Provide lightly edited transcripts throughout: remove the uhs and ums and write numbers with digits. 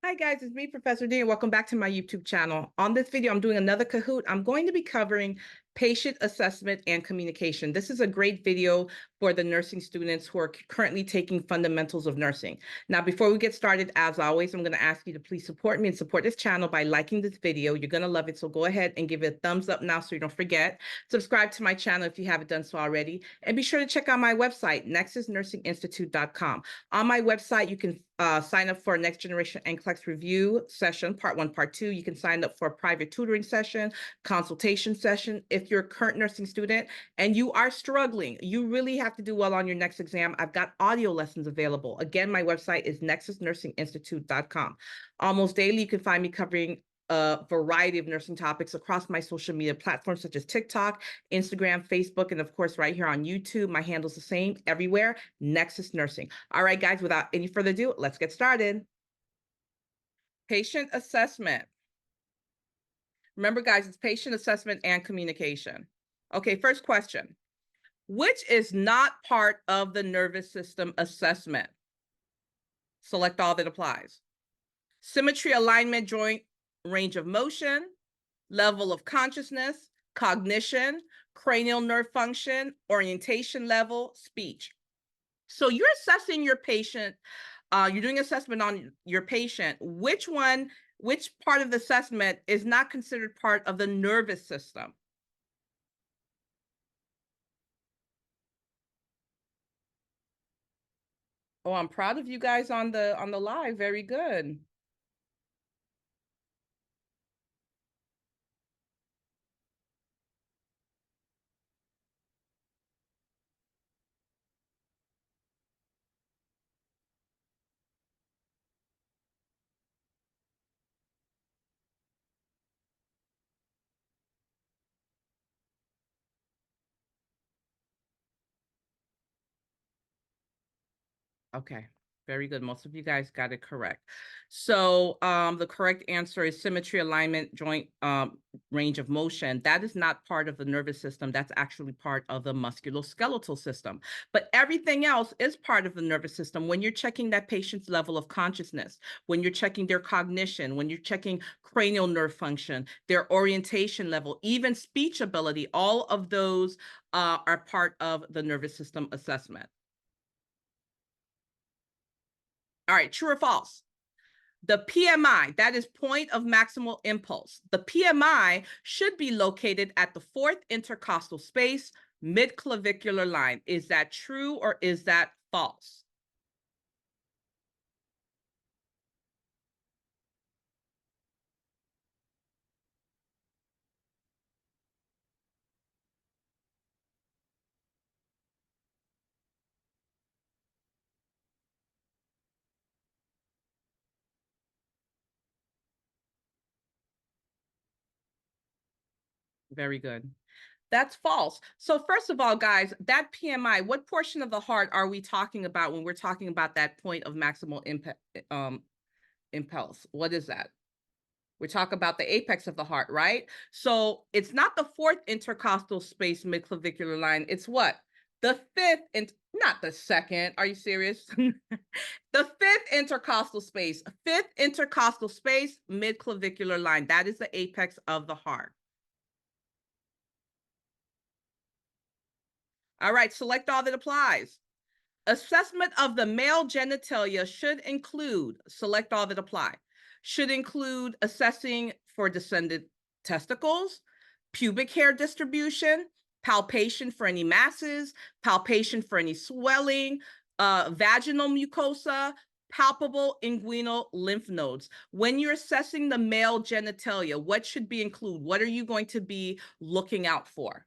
Hi guys, it's me, Professor D, and welcome back to my YouTube channel. On this video, I'm doing another Kahoot. I'm going to be covering patient assessment and communication. This is a great video for the nursing students who are currently taking fundamentals of nursing. Now, before we get started, as always, I'm going to ask you to please support me and support this channel by liking this video. You're going to love it, so go ahead and give it a thumbs up now so you don't forget. Subscribe to my channel if you haven't done so already, and be sure to check out my website, nexusnursinginstitute.com. On my website, you can sign up for a Next Generation NCLEX review session, part 1, part 2. You can sign up for a private tutoring session, consultation session. If you're a current nursing student and you are struggling, you really have to do well on your next exam, I've got audio lessons available. Again, my website is nexusnursinginstitute.com. Almost daily, you can find me covering a variety of nursing topics across my social media platforms such as TikTok, Instagram, Facebook, and of course, right here on YouTube. My handle's the same everywhere, Nexus Nursing. All right, guys, without any further ado, let's get started. Patient assessment. Remember, guys, it's patient assessment and communication. Okay, first question. Which is not part of the nervous system assessment? Select all that applies. Symmetry, alignment, joint range of motion, level of consciousness, cognition, cranial nerve function, orientation level, speech. So you're assessing your patient, you're doing assessment on your patient. Which part of the assessment is not considered part of the nervous system? Oh, I'm proud of you guys on the live. Very good. Okay, very good. Most of you guys got it correct. So the correct answer is symmetry, alignment, joint range of motion. That is not part of the nervous system. That's actually part of the musculoskeletal system. But everything else is part of the nervous system. When you're checking that patient's level of consciousness, when you're checking their cognition, when you're checking cranial nerve function, their orientation level, even speech ability, all of those are part of the nervous system assessment. All right, true or false? The PMI, that is point of maximal impulse. The PMI should be located at the fourth intercostal space, mid-clavicular line. Is that true or is that false? Very good. That's false. So first of all, guys, that PMI, what portion of the heart are we talking about when we're talking about that point of maximal impulse? What is that? We talk about the apex of the heart, right? So it's not the fourth intercostal space midclavicular line. It's what? The fifth, and not the second. Are you serious? The fifth intercostal space, midclavicular line. That is the apex of the heart. All right, select all that applies. Assessment of the male genitalia should include, select all that apply, should include assessing for descended testicles, pubic hair distribution, palpation for any masses, palpation for any swelling, vaginal mucosa, palpable inguinal lymph nodes. When you're assessing the male genitalia, what should be included? What are you going to be looking out for?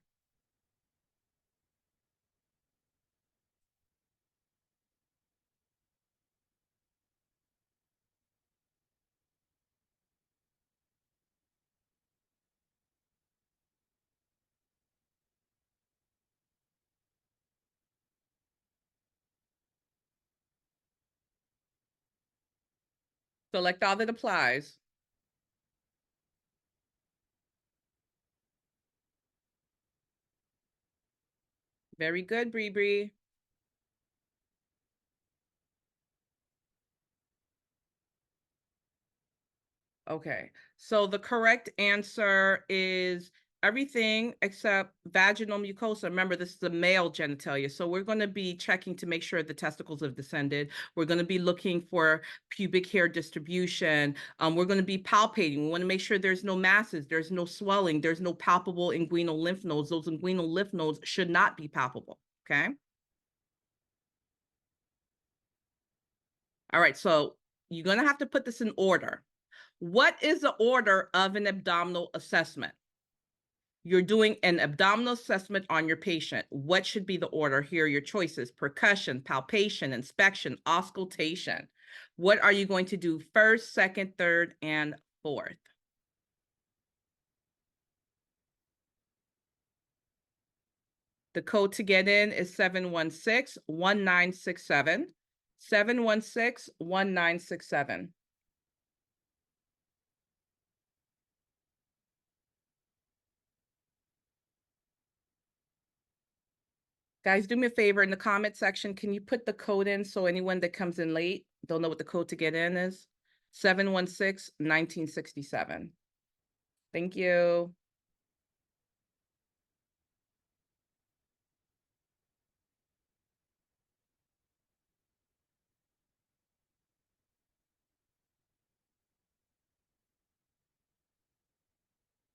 Select all that applies. Very good, Bree Bree. Okay, so the correct answer is everything except vaginal mucosa. Remember, this is a male genitalia. So we're going to be checking to make sure the testicles have descended. We're going to be looking for pubic hair distribution. We're going to be palpating. We want to make sure there's no masses, there's no swelling, there's no palpable inguinal lymph nodes. Those inguinal lymph nodes should not be palpable. Okay. All right, so you're going to have to put this in order. What is the order of an abdominal assessment? You're doing an abdominal assessment on your patient. What should be the order? Here are your choices: percussion, palpation, inspection, auscultation. What are you going to do first, second, third, and fourth? The code to get in is 716-1967. 716-1967. Guys, do me a favor in the comment section. Can you put the code in so anyone that comes in late, they'll know what the code to get in is? 716-1967. Thank you.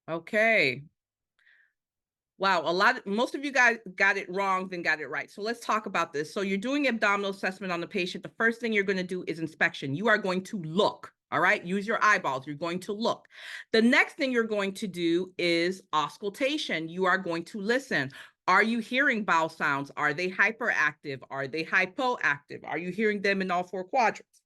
Okay. Wow, most of you guys got it wrong, then got it right. So let's talk about this. So you're doing abdominal assessment on the patient. The first thing you're going to do is inspection. You are going to look, all right? Use your eyeballs. You're going to look. The next thing you're going to do is auscultation. You are going to listen. Are you hearing bowel sounds? Are they hyperactive? Are they hypoactive? Are you hearing them in all four quadrants?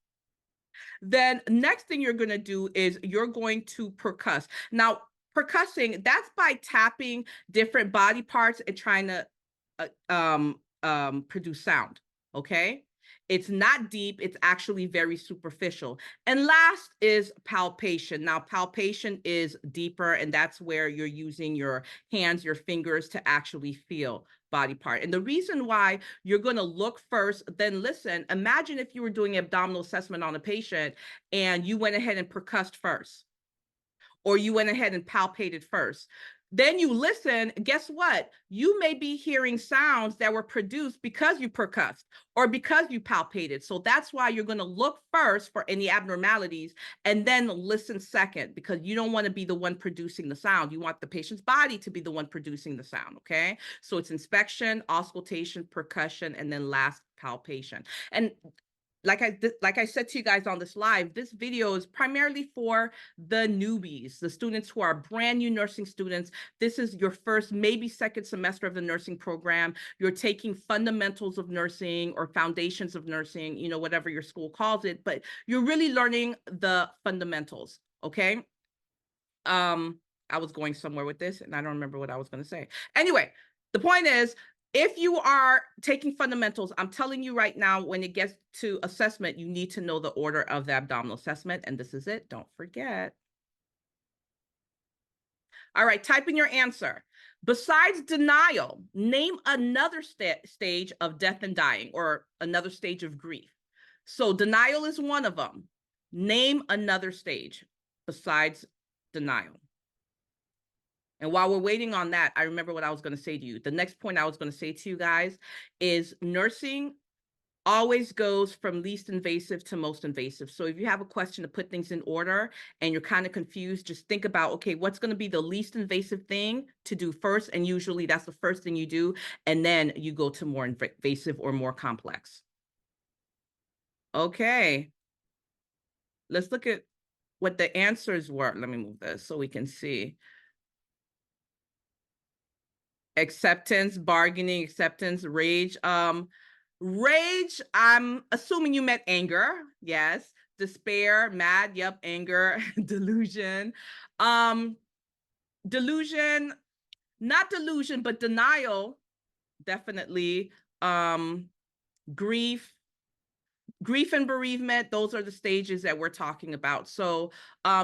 Then next thing you're going to do is you're going to percuss. Now, percussing, that's by tapping different body parts and trying to produce sound. Okay. It's not deep. It's actually very superficial. And last is palpation. Now, palpation is deeper, and that's where you're using your hands, your fingers to actually feel body part. And the reason why you're going to look first, then listen. Imagine if you were doing abdominal assessment on a patient and you went ahead and percussed first, or you went ahead and palpated first. Then you listen, guess what? You may be hearing sounds that were produced because you percussed or because you palpated. So that's why you're going to look first for any abnormalities and then listen second, because you don't want to be the one producing the sound. You want the patient's body to be the one producing the sound, okay? So it's inspection, auscultation, percussion, and then last, palpation. And like I said to you guys on this live, this video is primarily for the newbies, the students who are brand new nursing students. This is your first, maybe second semester of the nursing program. You're taking fundamentals of nursing or foundations of nursing, you know, whatever your school calls it, but you're really learning the fundamentals, okay? I was going somewhere with this and I don't remember what I was going to say. Anyway, the point is, if you are taking fundamentals, I'm telling you right now, when it gets to assessment, you need to know the order of the abdominal assessment. And this is it. Don't forget. All right, type in your answer. Besides denial, name another stage of death and dying, or another stage of grief. So denial is one of them. Name another stage besides denial. And while we're waiting on that, I remember what I was going to say to you. The next point I was going to say to you guys is nursing always goes from least invasive to most invasive. So if you have a question to put things in order and you're kind of confused, just think about, okay, what's going to be the least invasive thing to do first? And usually that's the first thing you do. And then you go to more invasive or more complex. Okay. Let's look at what the answers were. Let me move this so we can see. Acceptance, bargaining, acceptance, rage. Rage, I'm assuming you meant anger. Yes. Despair, mad, yep, anger, delusion. Delusion, not delusion, but denial, definitely. Grief, grief and bereavement, those are the stages that we're talking about. So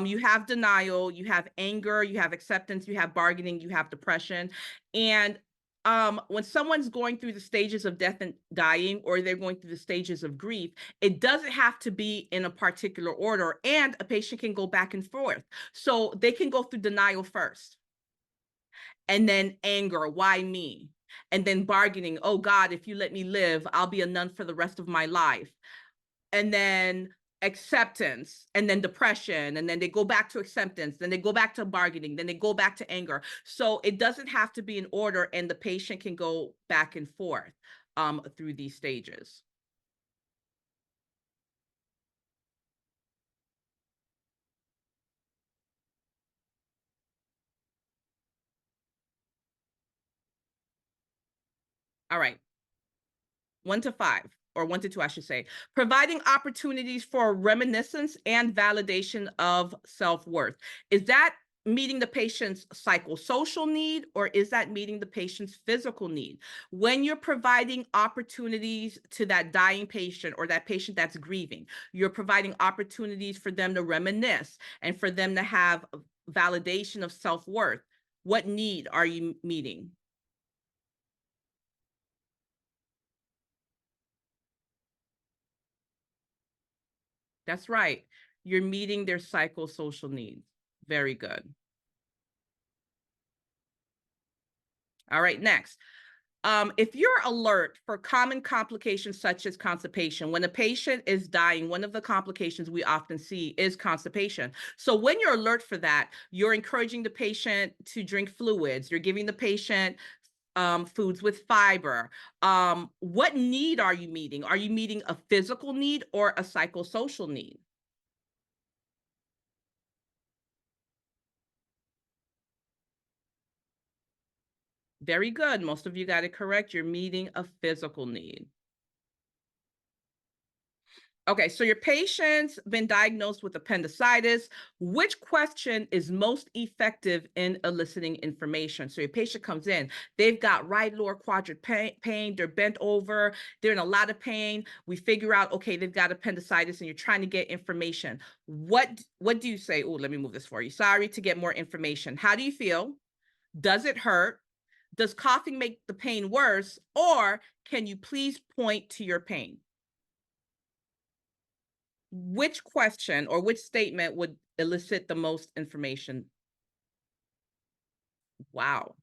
you have denial, you have anger, you have acceptance, you have bargaining, you have depression. And when someone's going through the stages of death and dying, or they're going through the stages of grief, it doesn't have to be in a particular order, and a patient can go back and forth. So they can go through denial first, and then anger, why me? And then bargaining, oh God, if you let me live, I'll be a nun for the rest of my life. And then acceptance, and then depression, and then they go back to acceptance, then they go back to bargaining, then they go back to anger. So it doesn't have to be in order, and the patient can go back and forth through these stages. All right. 1 to 5, or 1 to 2, I should say. Providing opportunities for reminiscence and validation of self-worth. Is that meeting the patient's psychosocial need, or is that meeting the patient's physical need? When you're providing opportunities to that dying patient, or that patient that's grieving, you're providing opportunities for them to reminisce and for them to have validation of self-worth. What need are you meeting? That's right. You're meeting their psychosocial needs. Very good. All right, next. If you're alert for common complications such as constipation, when a patient is dying, one of the complications we often see is constipation. So when you're alert for that, you're encouraging the patient to drink fluids. You're giving the patient foods with fiber. What need are you meeting? Are you meeting a physical need or a psychosocial need? Very good. Most of you got it correct. You're meeting a physical need. Okay, so your patient's been diagnosed with appendicitis. Which question is most effective in eliciting information? So your patient comes in, they've got right lower quadrant pain, they're bent over, they're in a lot of pain. We figure out, okay, they've got appendicitis, and you're trying to get information. What do you say? Oh, let me move this for you. Sorry, to get more information. How do you feel? Does it hurt? Does coughing make the pain worse? Or can you please point to your pain? Which question or which statement would elicit the most information? Wow.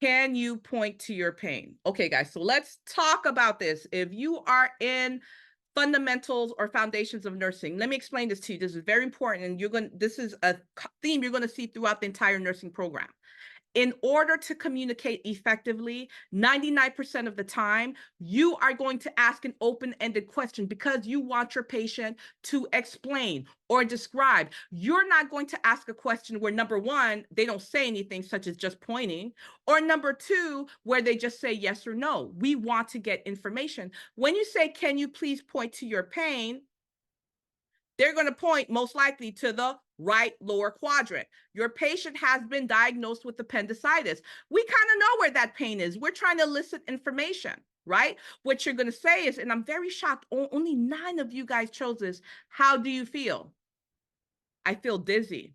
Can you point to your pain? Okay, guys, so let's talk about this. If you are in fundamentals or foundations of nursing, let me explain this to you. This is very important, and this is a theme you're going to see throughout the entire nursing program. In order to communicate effectively, 99% of the time, you are going to ask an open-ended question because you want your patient to explain or describe. You're not going to ask a question where, number one, they don't say anything, such as just pointing, or number two, where they just say yes or no. We want to get information. When you say, can you please point to your pain? They're going to point most likely to the right lower quadrant. Your patient has been diagnosed with appendicitis. We kind of know where that pain is. We're trying to elicit information, right? What you're going to say is, and I'm very shocked, only 9 of you guys chose this. How do you feel? I feel dizzy.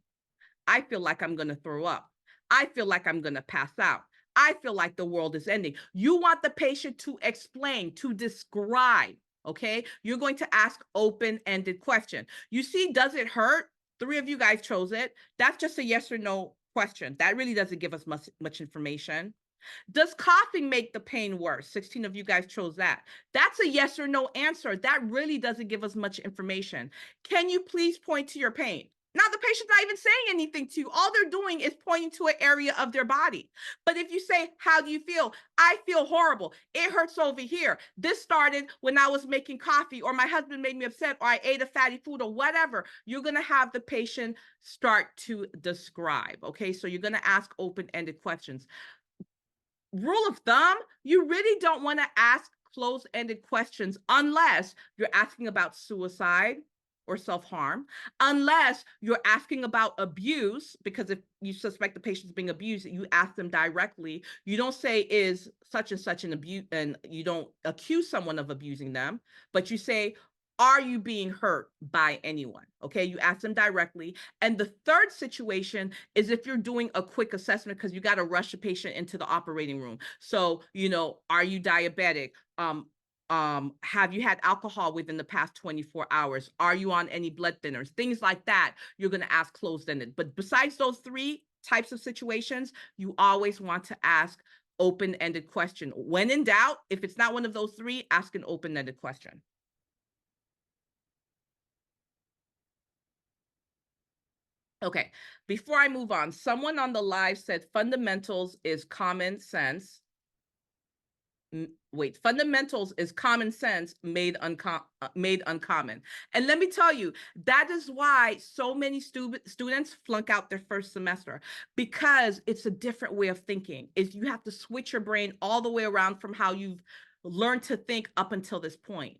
I feel like I'm going to throw up. I feel like I'm going to pass out. I feel like the world is ending. You want the patient to explain, to describe, okay? You're going to ask open-ended question. You see, does it hurt? 3 of you guys chose it. That's just a yes or no question. That really doesn't give us much information. Does coughing make the pain worse? 16 of you guys chose that. That's a yes or no answer. That really doesn't give us much information. Can you please point to your pain? Now, the patient's not even saying anything to you. All they're doing is pointing to an area of their body. But if you say, how do you feel? I feel horrible. It hurts over here. This started when I was making coffee, or my husband made me upset, or I ate a fatty food, or whatever. You're going to have the patient start to describe. Okay, so you're going to ask open-ended questions. Rule of thumb, you really don't want to ask closed-ended questions unless you're asking about suicide or self-harm, unless you're asking about abuse, because if you suspect the patient's being abused, you ask them directly. You don't say, is such and such an abuse, and you don't accuse someone of abusing them, but you say, Are you being hurt by anyone? Okay, you ask them directly. And the third situation is if you're doing a quick assessment because you got to rush a patient into the operating room. So, are you diabetic? Have you had alcohol within the past 24 hours? Are you on any blood thinners? Things like that, you're going to ask closed-ended. But besides those three types of situations, you always want to ask open-ended question. When in doubt, if it's not one of those three, ask an open-ended question. Okay, before I move on, someone on the live said fundamentals is common sense. Wait, fundamentals is common sense made uncommon. And let me tell you, that is why so many students flunk out their first semester, because it's a different way of thinking. Is you have to switch your brain all the way around from how you've learned to think up until this point,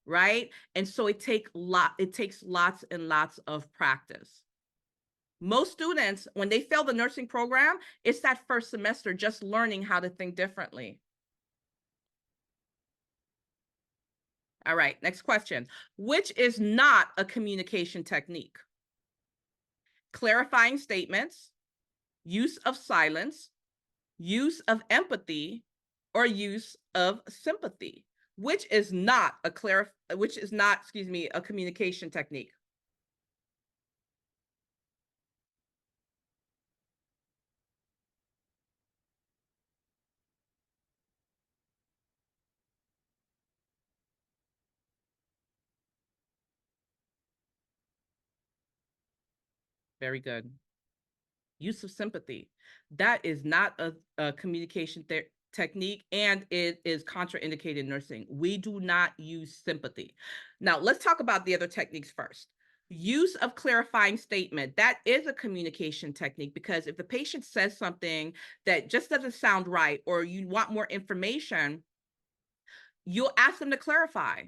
right? And so it takes lots and lots of practice. Most students, when they fail the nursing program, it's that first semester just learning how to think differently. All right, next question. Which is not a communication technique? Clarifying statements, use of silence, use of empathy, or use of sympathy? Which is not, a communication technique? Very good. Use of sympathy. That is not a communication technique, and it is contraindicated in nursing. We do not use sympathy. Now, let's talk about the other techniques first. Use of clarifying statement. That is a communication technique, because if the patient says something that just doesn't sound right, or you want more information, you'll ask them to clarify.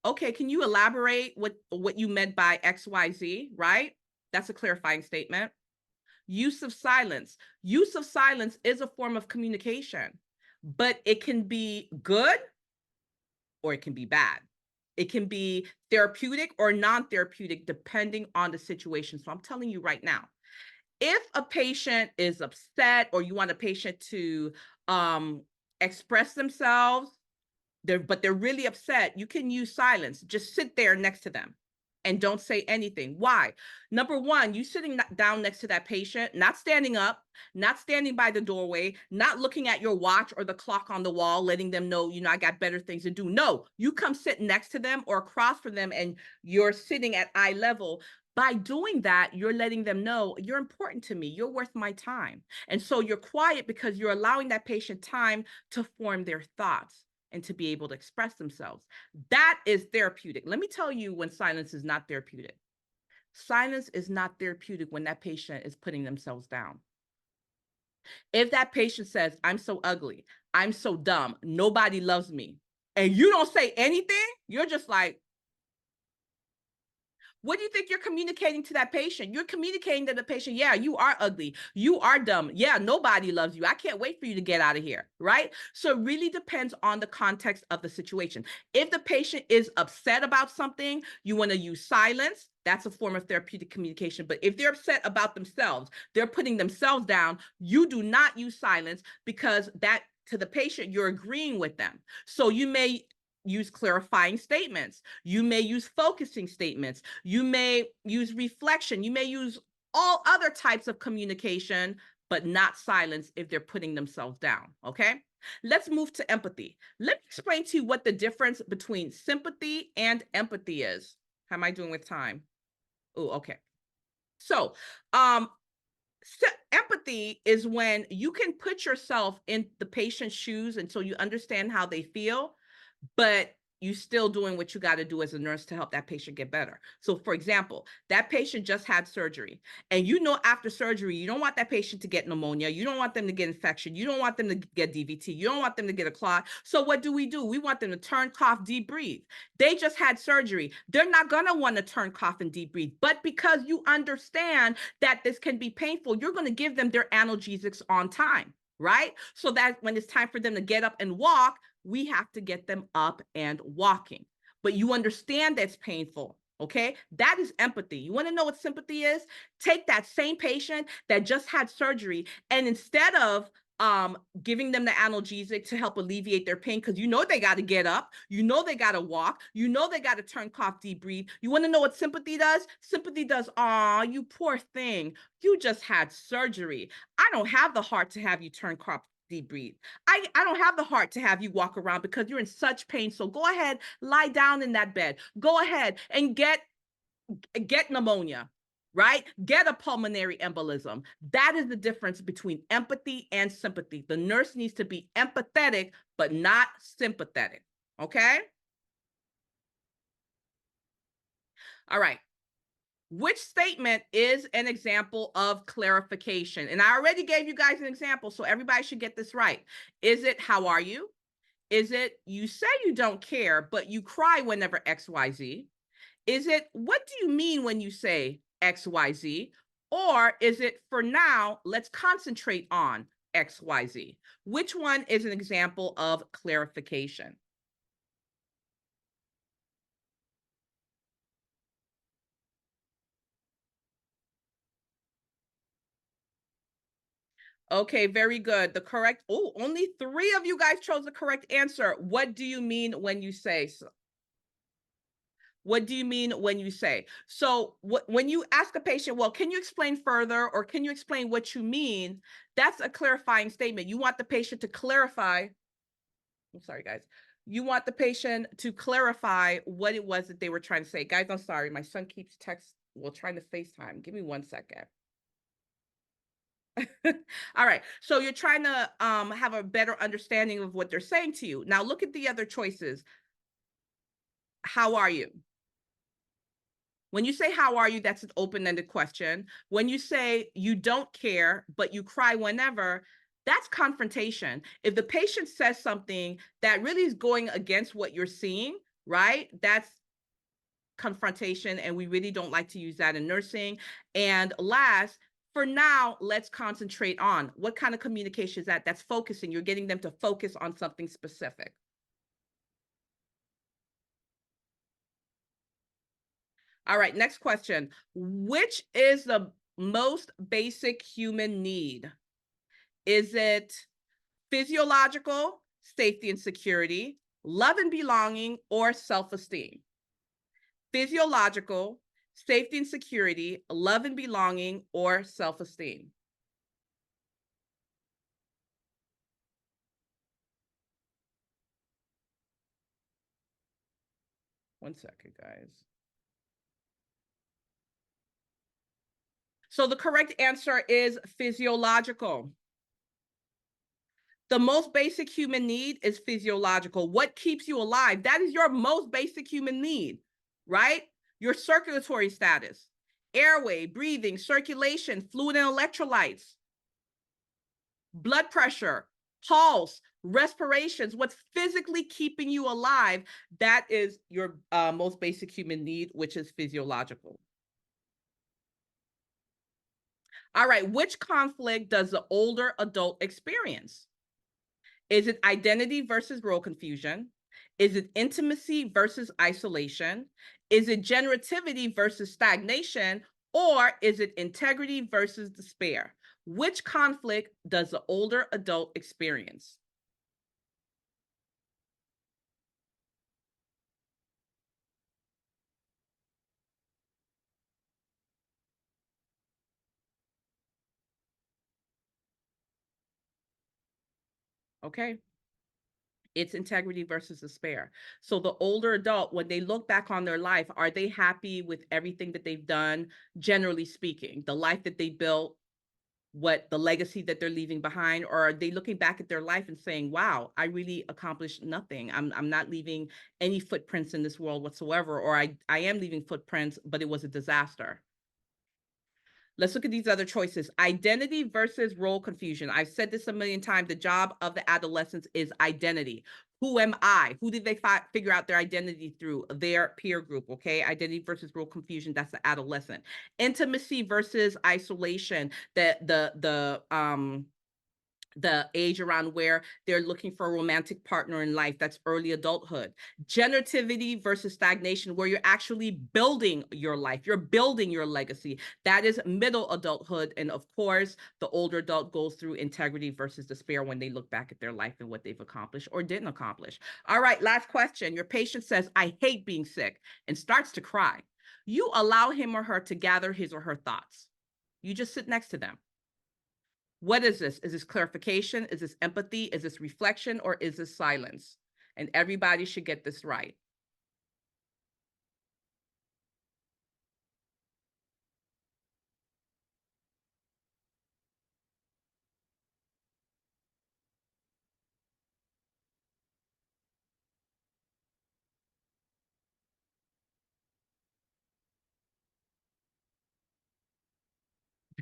Okay, can you elaborate what you meant by XYZ, right? That's a clarifying statement. Use of silence. Use of silence is a form of communication, but it can be good or it can be bad. It can be therapeutic or non-therapeutic depending on the situation. So I'm telling you right now, if a patient is upset or you want a patient to express themselves, but they're really upset, you can use silence. Just sit there next to them and don't say anything. Why? Number one, you sitting down next to that patient, not standing up, not standing by the doorway, not looking at your watch or the clock on the wall, letting them know, I got better things to do. No, you come sit next to them or across from them, and you're sitting at eye level. By doing that, you're letting them know you're important to me. You're worth my time. And so you're quiet because you're allowing that patient time to form their thoughts and to be able to express themselves. That is therapeutic. Let me tell you when silence is not therapeutic. Silence is not therapeutic when that patient is putting themselves down. If that patient says, I'm so ugly, I'm so dumb, nobody loves me, and you don't say anything, you're just like, what do you think you're communicating to that patient? You're communicating to the patient, yeah, you are ugly. You are dumb. Yeah, nobody loves you. I can't wait for you to get out of here, right? So it really depends on the context of the situation. If the patient is upset about something, you want to use silence. That's a form of therapeutic communication. But if they're upset about themselves, they're putting themselves down, you do not use silence, because that, to the patient, you're agreeing with them. So you may use clarifying statements. You may use focusing statements. You may use reflection. You may use all other types of communication, but not silence if they're putting themselves down. Okay. Let's move to empathy. Let me explain to you what the difference between sympathy and empathy is. How am I doing with time? Oh, okay. So, empathy is when you can put yourself in the patient's shoes until you understand how they feel, but you still doing what you got to do as a nurse to help that patient get better. So for example, that patient just had surgery, and after surgery, you don't want that patient to get pneumonia. You don't want them to get infection. You don't want them to get DVT. You don't want them to get a clot. So what do? We want them to turn, cough, deep breathe. They just had surgery. They're not going to want to turn, cough, and deep breathe. But because you understand that this can be painful, you're going to give them their analgesics on time, right? So that when it's time for them to get up and walk, we have to get them up and walking. but you understand that's painful. Okay, that is empathy. You want to know what sympathy is? Take that same patient that just had surgery, and instead of giving them the analgesic to help alleviate their pain, because you know they got to get up, you know they got to walk, you know they got to turn, cough, deep breathe. You want to know what sympathy does? Sympathy does, aw, you poor thing, you just had surgery. I don't have the heart to have you turn, cough, deep breathe. I don't have the heart to have you walk around because you're in such pain. So go ahead, lie down in that bed. Go ahead and get pneumonia, right? Get a pulmonary embolism. That is the difference between empathy and sympathy. The nurse needs to be empathetic, but not sympathetic. Okay? All right. Which statement is an example of clarification? And I already gave you guys an example, so everybody should get this right. Is it, how are you? Is it, you say you don't care, but you cry whenever XYZ? Is it, what do you mean when you say XYZ? Or is it, for now, let's concentrate on XYZ? Which one is an example of clarification? Okay, very good. The correct, oh, only 3 of you guys chose the correct answer. What do you mean when you say? What do you mean when you say? So when you ask a patient, well, can you explain further, or can you explain what you mean? That's a clarifying statement. You want the patient to clarify. I'm sorry, guys. You want the patient to clarify what it was that they were trying to say. Guys, I'm sorry. My son keeps trying to FaceTime. Give me 1 second. All right. So you're trying to have a better understanding of what they're saying to you. Now look at the other choices. How are you? When you say, how are you? That's an open-ended question. When you say you don't care, but you cry whenever, that's confrontation. If the patient says something that really is going against what you're seeing, right? That's confrontation. And we really don't like to use that in nursing. And last, for now, let's concentrate on what kind of communication is that? That's focusing. You're getting them to focus on something specific. All right, next question. Which is the most basic human need? Is it physiological, safety and security, love and belonging, or self-esteem? Physiological, safety and security, love and belonging, or self-esteem? 1 second, guys. So the correct answer is physiological. The most basic human need is physiological. What keeps you alive? That is your most basic human need, right? Your circulatory status, airway, breathing, circulation, fluid and electrolytes, blood pressure, pulse, respirations, what's physically keeping you alive, that is your most basic human need, which is physiological. All right, which conflict does the older adult experience? Is it identity versus role confusion? Is it intimacy versus isolation? Is it generativity versus stagnation? Or is it integrity versus despair? Which conflict does the older adult experience? Okay. It's integrity versus despair. So the older adult, when they look back on their life, are they happy with everything that they've done, generally speaking, the life that they built, what the legacy that they're leaving behind? Or are they looking back at their life and saying, wow, I really accomplished nothing. I'm not leaving any footprints in this world whatsoever, or I am leaving footprints, but it was a disaster. Let's look at these other choices. Identity versus role confusion. I've said this a million times. The job of the adolescents is identity. Who am I? Who did they figure out their identity through? Their peer group, okay? Identity versus role confusion, that's the adolescent. Intimacy versus isolation. The the age around where they're looking for a romantic partner in life. That's early adulthood. Generativity versus stagnation, where you're actually building your life, you're building your legacy. That is middle adulthood. And of course, the older adult goes through integrity versus despair when they look back at their life and what they've accomplished or didn't accomplish. All right, last question. Your patient says, I hate being sick, and starts to cry. You allow him or her to gather his or her thoughts. You just sit next to them. What is this? Is this clarification? Is this empathy? Is this reflection? Or is this silence? And everybody should get this right.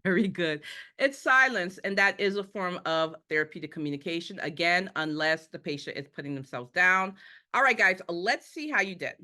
Very good. It's silence, and that is a form of therapeutic communication. Again, unless the patient is putting themselves down. All right, guys, let's see how you did.